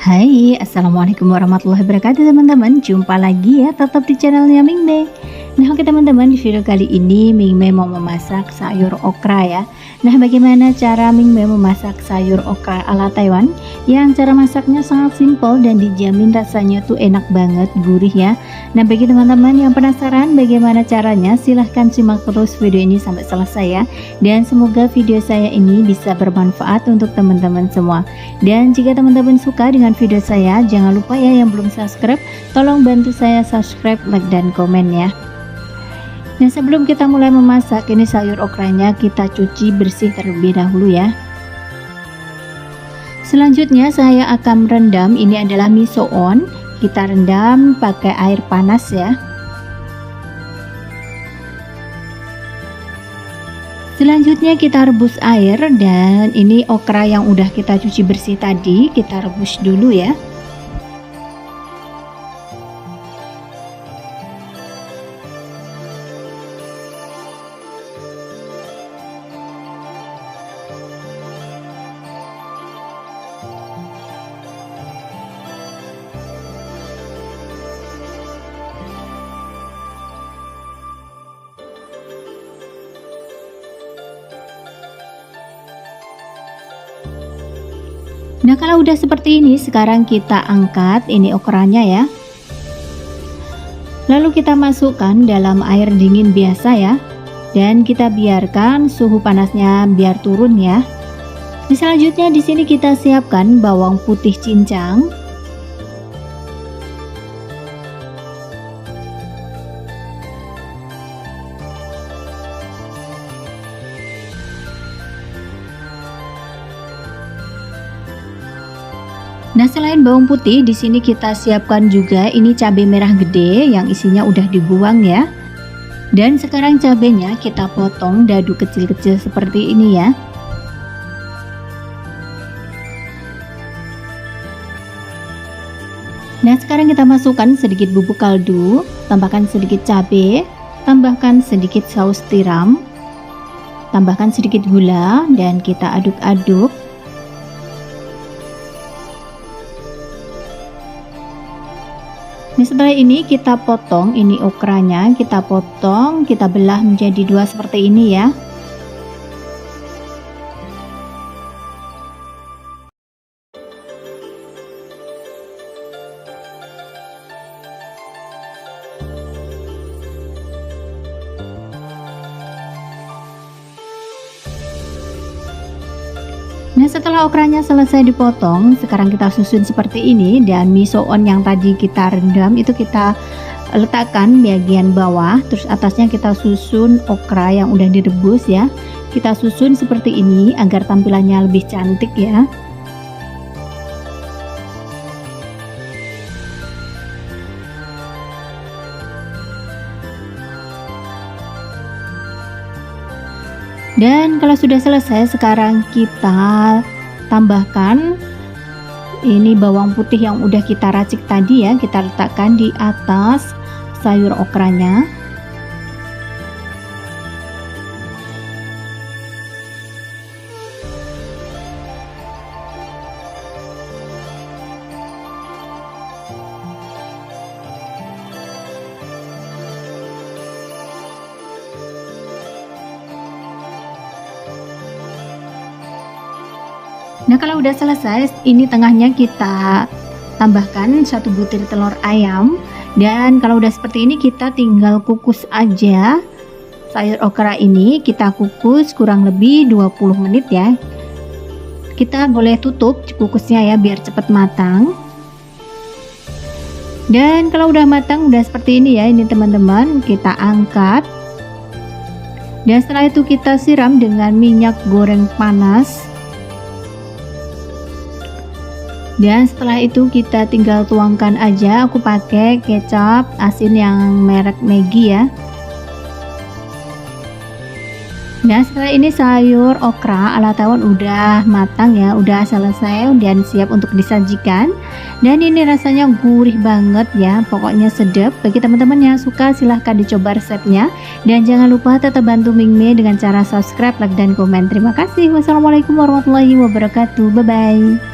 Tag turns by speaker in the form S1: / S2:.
S1: Hai, assalamualaikum warahmatullahi wabarakatuh teman-teman. Jumpa lagi ya, tetap di channelnya Mingmei. Nah oke teman-teman, di video kali ini Mingmei mau memasak sayur okra ya. Nah bagaimana cara Mingmei memasak sayur okra ala Taiwan? Yang cara masaknya sangat simpel dan dijamin rasanya tuh enak banget, gurih ya. Nah bagi teman-teman yang penasaran bagaimana caranya, silahkan simak terus video ini sampai selesai ya. Dan semoga video saya ini bisa bermanfaat untuk teman-teman semua. Dan jika teman-teman suka dengan video saya, jangan lupa ya yang belum subscribe, tolong bantu saya subscribe, like, dan komen ya. Nah sebelum kita mulai memasak, ini sayur okranya kita cuci bersih terlebih dahulu ya. Selanjutnya saya akan merendam, ini adalah miso on, kita rendam pakai air panas ya. Selanjutnya kita rebus air, dan ini okra yang udah kita cuci bersih tadi kita rebus dulu ya. Nah kalau udah seperti ini, sekarang kita angkat ini okranya ya. Lalu kita masukkan dalam air dingin biasa ya. Dan kita biarkan suhu panasnya biar turun ya. Selanjutnya di sini kita siapkan bawang putih cincang. Nah, selain bawang putih, di sini kita siapkan juga ini cabai merah gede yang isinya udah dibuang ya. Dan sekarang cabenya kita potong dadu kecil-kecil seperti ini ya. Nah, sekarang kita masukkan sedikit bubuk kaldu, tambahkan sedikit cabai, tambahkan sedikit saus tiram, tambahkan sedikit gula, dan kita aduk-aduk. Nah, setelah ini kita potong ini okranya, kita potong, kita belah menjadi dua seperti ini ya. Nah setelah okranya selesai dipotong, sekarang kita susun seperti ini, dan miso on yang tadi kita rendam itu kita letakkan bagian bawah, terus atasnya kita susun okra yang udah direbus ya. Kita susun seperti ini agar tampilannya lebih cantik ya. Dan kalau sudah selesai, sekarang kita tambahkan ini bawang putih yang udah kita racik tadi ya, kita letakkan di atas sayur okranya. Nah kalau udah selesai, ini tengahnya kita tambahkan satu butir telur ayam. Dan kalau udah seperti ini, kita tinggal kukus aja sayur okra ini. Kita kukus kurang lebih 20 menit ya. Kita boleh tutup kukusnya ya biar cepat matang. Dan kalau udah matang, udah seperti ini ya, ini teman-teman, kita angkat. Dan setelah itu kita siram dengan minyak goreng panas. Dan setelah itu kita tinggal tuangkan aja, aku pakai kecap asin yang merek Maggi ya. Nah setelah ini sayur okra ala Taiwan udah matang ya, udah selesai dan siap untuk disajikan. Dan ini rasanya gurih banget ya, pokoknya sedap. Bagi teman-teman yang suka, silahkan dicoba resepnya. Dan jangan lupa tetap bantu Mingmei dengan cara subscribe, like, dan komen. Terima kasih. Wassalamualaikum warahmatullahi wabarakatuh. Bye bye.